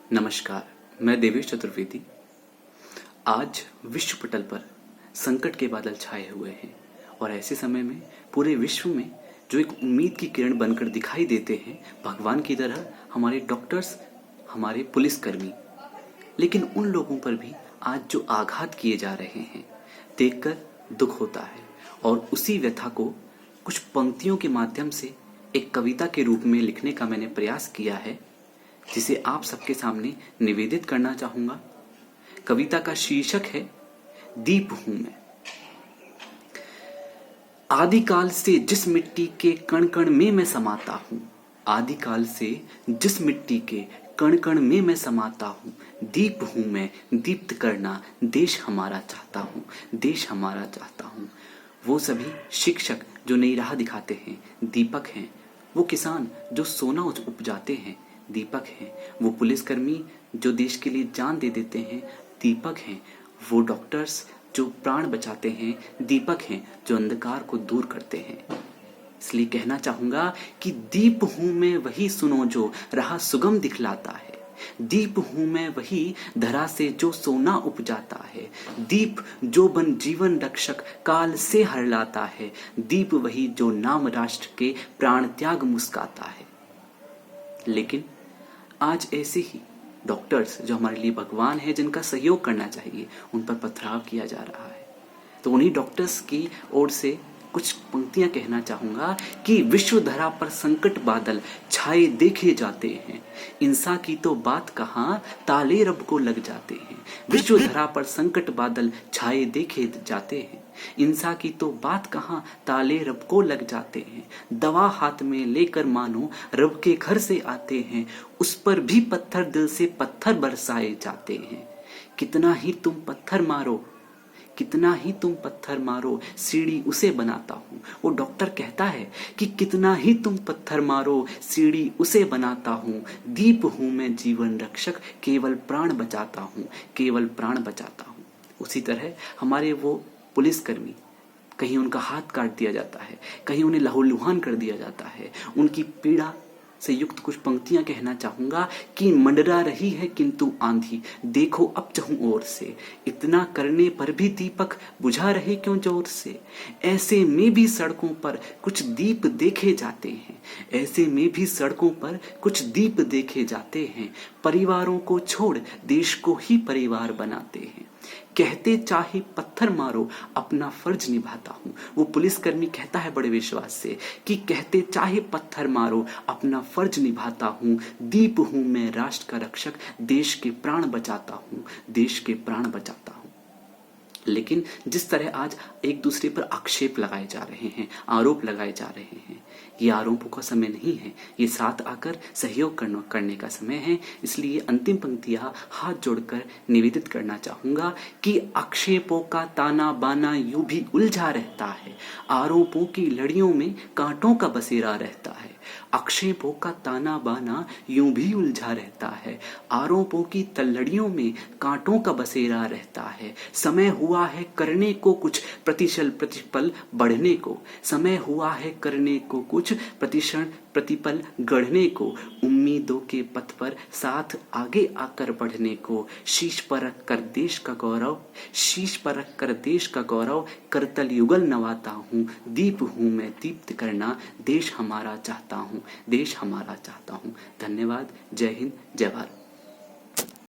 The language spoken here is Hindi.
नमस्कार, मैं देवेश चतुर्वेदी। आज विश्व पटल पर संकट के बादल छाए हुए हैं और ऐसे समय में पूरे विश्व में जो एक उम्मीद की किरण बनकर दिखाई देते हैं भगवान की तरह हमारे डॉक्टर्स, हमारे पुलिसकर्मी। लेकिन उन लोगों पर भी आज जो आघात किए जा रहे हैं देखकर दुख होता है और उसी व्यथा को कुछ पंक्तियों के माध्यम से एक कविता के रूप में लिखने का मैंने प्रयास किया है, जिसे आप सबके सामने निवेदित करना चाहूंगा। कविता का शीर्षक है दीप हूं मैं। आदिकाल से जिस मिट्टी के कण कण में मैं समाता हूं, आदिकाल से जिस मिट्टी के कण कण में मैं समाता हूं, दीप हूं मैं, दीप्त करना देश हमारा चाहता हूं, देश हमारा चाहता हूं। वो सभी शिक्षक जो नई राह दिखाते हैं दीपक हैं, वो किसान जो सोना उपजाते हैं दीपक हैं, वो पुलिसकर्मी जो देश के लिए जान दे देते हैं दीपक हैं, वो डॉक्टर्स जो प्राण बचाते हैं दीपक हैं, जो अंधकार को दूर करते हैं। इसलिए कहना चाहूंगा कि दीप हूं मैं वही सुनो जो राह सुगम दिखलाता है, दीप हूं मैं वही धरा से जो सोना उपजाता है, दीप जो बन जीवन रक्षक काल से हरलाता है, दीप वही जो नाम राष्ट्र के प्राण त्याग मुस्काता है। लेकिन आज ऐसे ही डॉक्टर्स जो हमारे लिए भगवान है, जिनका सहयोग करना चाहिए, उन पर पथराव किया जा रहा है। तो उन्हीं डॉक्टर्स की ओर से कुछ पंक्तियां कहना चाहूंगा कि विश्व धरा पर संकट बादल छाए देखे जाते हैं, इंसान की तो बात कहां ताले रब को लग जाते हैं। विश्व धरा पर संकट बादल छाए देखे जाते हैं, इंसान की तो बात कहां ताले रब को लग जाते हैं। दवा हाथ में लेकर मानो रब के घर से आते हैं, उस पर भी पत्थर दिल से पत्थर बरसाए जाते हैं। कितना ही तुम पत्थर मारो, कितना ही तुम पत्थर मारो, सीढ़ी उसे बनाता हूं। वो डॉक्टर कहता है कि कितना ही तुम पत्थर मारो, सीढ़ी उसे बनाता हूं। दीप हूं मैं जीवन रक्षक, केवल प्राण बचाता हूं, केवल प्राण बचाता हूं। उसी तरह हमारे वो पुलिसकर्मी, कहीं उनका हाथ काट दिया जाता है, कहीं उन्हें लहूलुहान कर दिया जाता है, उनकी पीड़ा से युक्त कुछ पंक्तियां कहना चाहूंगा कि मंडरा रही है किंतु आंधी, देखो अब चहुं ओर से, इतना करने पर भी दीपक बुझा रहे क्यों जोर से। ऐसे में भी सड़कों पर कुछ दीप देखे जाते हैं, ऐसे में भी सड़कों पर कुछ दीप देखे जाते हैं, परिवारों को छोड़ देश को ही परिवार बनाते हैं। कहते चाहे पत्थर मारो, अपना फर्ज निभाता हूं। वो पुलिसकर्मी कहता है बड़े विश्वास से कि कहते चाहे पत्थर मारो, अपना फर्ज निभाता हूं। दीप हूं मैं राष्ट्र का रक्षक, देश के प्राण बचाता हूं, देश के प्राण बचाता हूं। लेकिन जिस तरह आज एक दूसरे पर आक्षेप लगाए जा रहे हैं, आरोप लगाए जा रहे हैं, ये आरोपों का समय नहीं है, ये साथ आकर सहयोग करने का समय है। इसलिए अंतिम पंक्तियां हाथ जोड़कर निवेदित करना चाहूंगा कि आक्षेपों का ताना बाना यूं भी उलझा रहता है, आरोपों की लड़ियों में कांटों का बसेरा रहता है। आक्षेपों का ताना बाना यूं भी उलझा रहता है, आरोपों की तलड़ियों में कांटों का बसेरा रहता है। समय हुआ है करने को कुछ प्रतिपल बढ़ने को, समय हुआ है करने को कुछ प्रतिपल गढ़ने को, उम्मीदों के पथ पर साथ आगे आकर बढ़ने को। शीश पर रख कर देश का गौरव, शीश पर रख कर देश का गौरव, करतल युगल नवाता हूँ। दीप हूँ मैं, दीप्त करना देश हमारा चाहता हूँ, देश हमारा चाहता हूँ। धन्यवाद। जय हिंद, जय भारत।